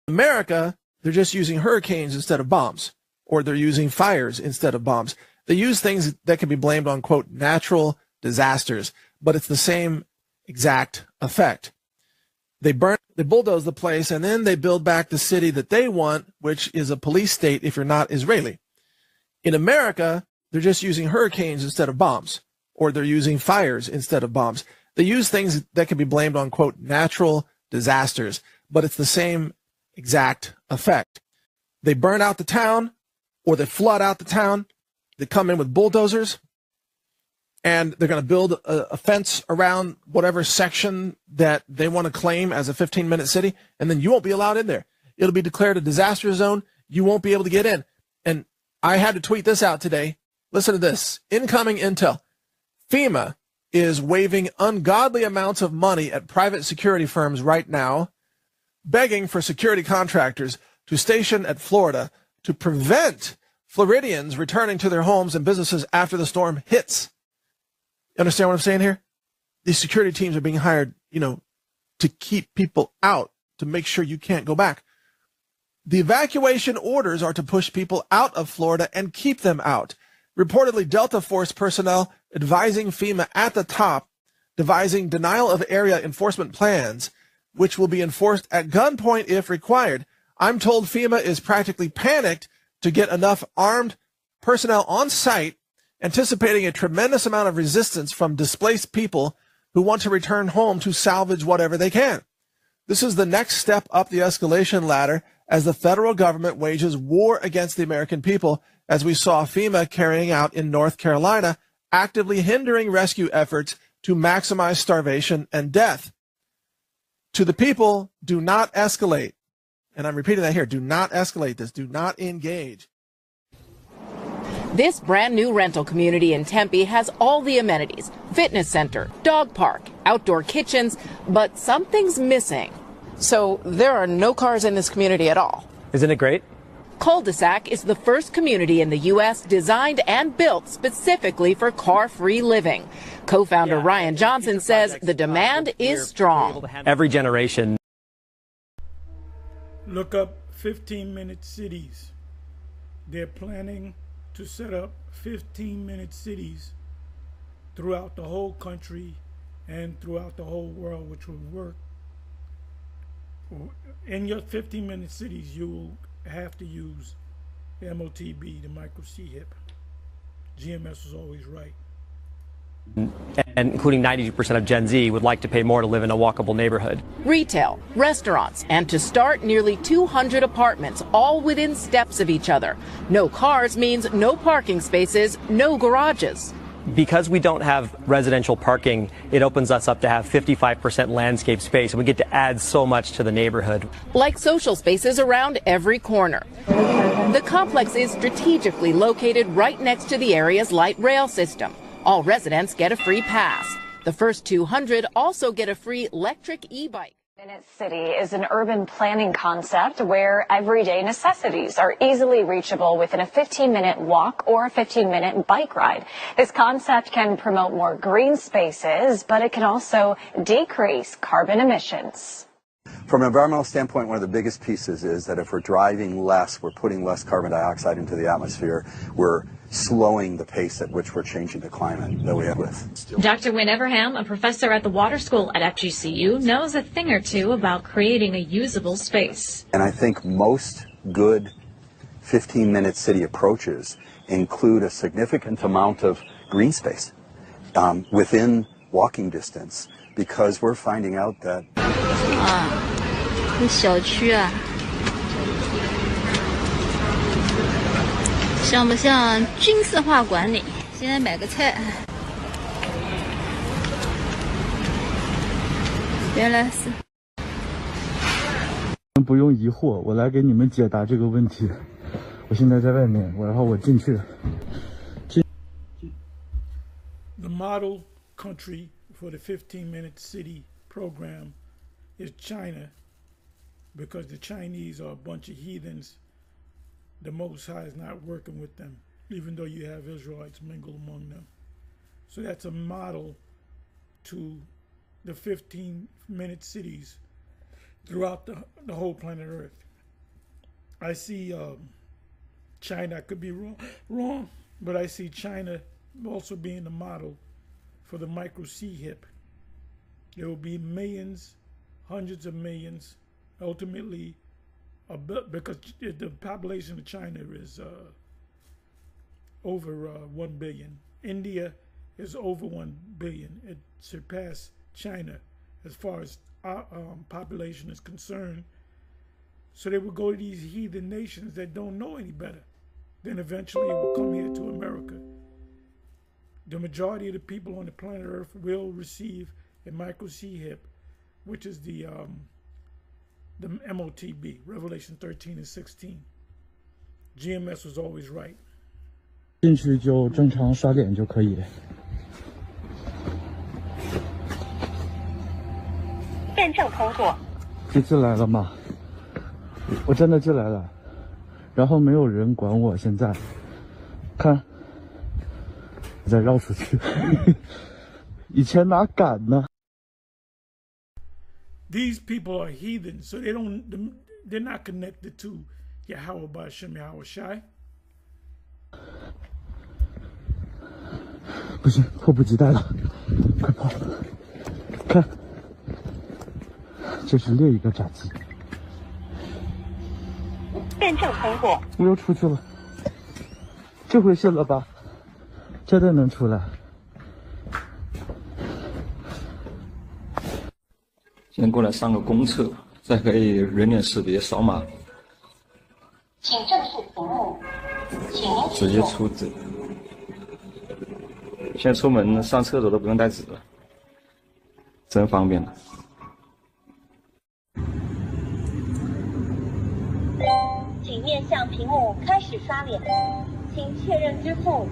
In America, they're just using hurricanes instead of bombs, or they're using fires instead of bombs. They use things that can be blamed on, quote, natural disasters, but it's the same exact effect. They bulldoze the place, and then they build back the city that they want, which is a police state if you're not Israeli. In America, they're just using hurricanes instead of bombs, or they're using fires instead of bombs. They use things that can be blamed on, quote, natural disasters, but it's the same exact effect. They burn out the town, or they flood out the town. They come in with bulldozers, and they're going to build a fence around whatever section that they want to claim as a 15-minute city, and then you won't be allowed in there. It'll be declared a disaster zone. You won't be able to get in. And I had to tweet this out today. Listen to this. Incoming intel. FEMA is waving ungodly amounts of money at private security firms right now, begging for security contractors to station at Florida to prevent Floridians returning to their homes and businesses after the storm hits. You understand what I'm saying here? These security teams are being hired, to keep people out, to make sure you can't go back. The evacuation orders are to push people out of Florida and keep them out. Reportedly, Delta Force personnel advising FEMA at the top, devising denial of area enforcement plans, which will be enforced at gunpoint if required. I'm told FEMA is practically panicked to get enough armed personnel on site, anticipating a tremendous amount of resistance from displaced people who want to return home to salvage whatever they can. This is the next step up the escalation ladder as the federal government wages war against the American people, as we saw FEMA carrying out in North Carolina, actively hindering rescue efforts to maximize starvation and death. To the people, do not escalate. And I'm repeating that here. Do not escalate this. Do not engage. This brand new rental community in Tempe has all the amenities: fitness center, dog park, outdoor kitchens, but something's missing. So there are no cars in this community at all. Isn't it great? Cul-de-sac is the first community in the U.S. designed and built specifically for car-free living. Co-founder Ryan Johnson says the demand is strong. Every generation. Look up 15-minute cities. They're planning to set up 15-minute cities throughout the whole country and throughout the whole world, which will work. In your 15-minute cities, you will have to use O.T.B, the micro C-hip. GMS was always right. And including 92% of Gen Z would like to pay more to live in a walkable neighborhood. Retail, restaurants, and to start, nearly 200 apartments, all within steps of each other. No cars means no parking spaces, no garages. Because we don't have residential parking, it opens us up to have 55% landscape space, and we get to add so much to the neighborhood. Like social spaces around every corner. The complex is strategically located right next to the area's light rail system. All residents get a free pass. The first 200 also get a free electric e-bike. Minute City is an urban planning concept where everyday necessities are easily reachable within a 15-minute walk or a 15-minute bike ride. This concept can promote more green spaces, but it can also decrease carbon emissions. From an environmental standpoint, one of the biggest pieces is that if we're driving less, we're putting less carbon dioxide into the atmosphere, we're slowing the pace at which we're changing the climate that we have with. Dr. Wynne Everham, a professor at the Water School at FGCU, knows a thing or two about creating a usable space. And I think most good 15-minute city approaches include a significant amount of green space within walking distance, because we're finding out that 这小区啊，像不像军事化管理？现在买个菜，原来是。不用疑惑，我来给你们解答这个问题。我现在在外面，然后我进去。The model country for the 15-minute city program is China, because the Chinese are a bunch of heathens. The Most High is not working with them, even though you have Israelites mingle among them. So that's a model to the 15-minute cities throughout the whole planet Earth. I see China, I could be wrong, but I see China also being the model for the micro C-HIP. There will be millions, hundreds of millions, ultimately, because the population of China is over 1 billion. India is over 1 billion. It surpassed China as far as our population is concerned. So they will go to these heathen nations that don't know any better. Then eventually it will come here to America. The majority of the people on the planet Earth will receive a micro C-HIP, which is the O.T.B, Revelation 13 and 16. GMS was always right. 进去就正常刷脸就可以。验证通过。就进来了吗？我真的进来了，然后没有人管我。现在，看，再绕出去。以前哪敢呢？ These people are heathen, so they're not connected to Yahweh B'Shem Yahweh Shai. 不行，迫不及待了，快跑！看，这是另一个闸机。验证通过。我又出去了，这回信了吧？真的能出来？先过来上个公厕，再可以人脸识别扫码。请正视屏幕，请您直接出纸。现在出门上厕所都不用带纸了，真方便了。请面向屏幕开始刷脸，请确认之后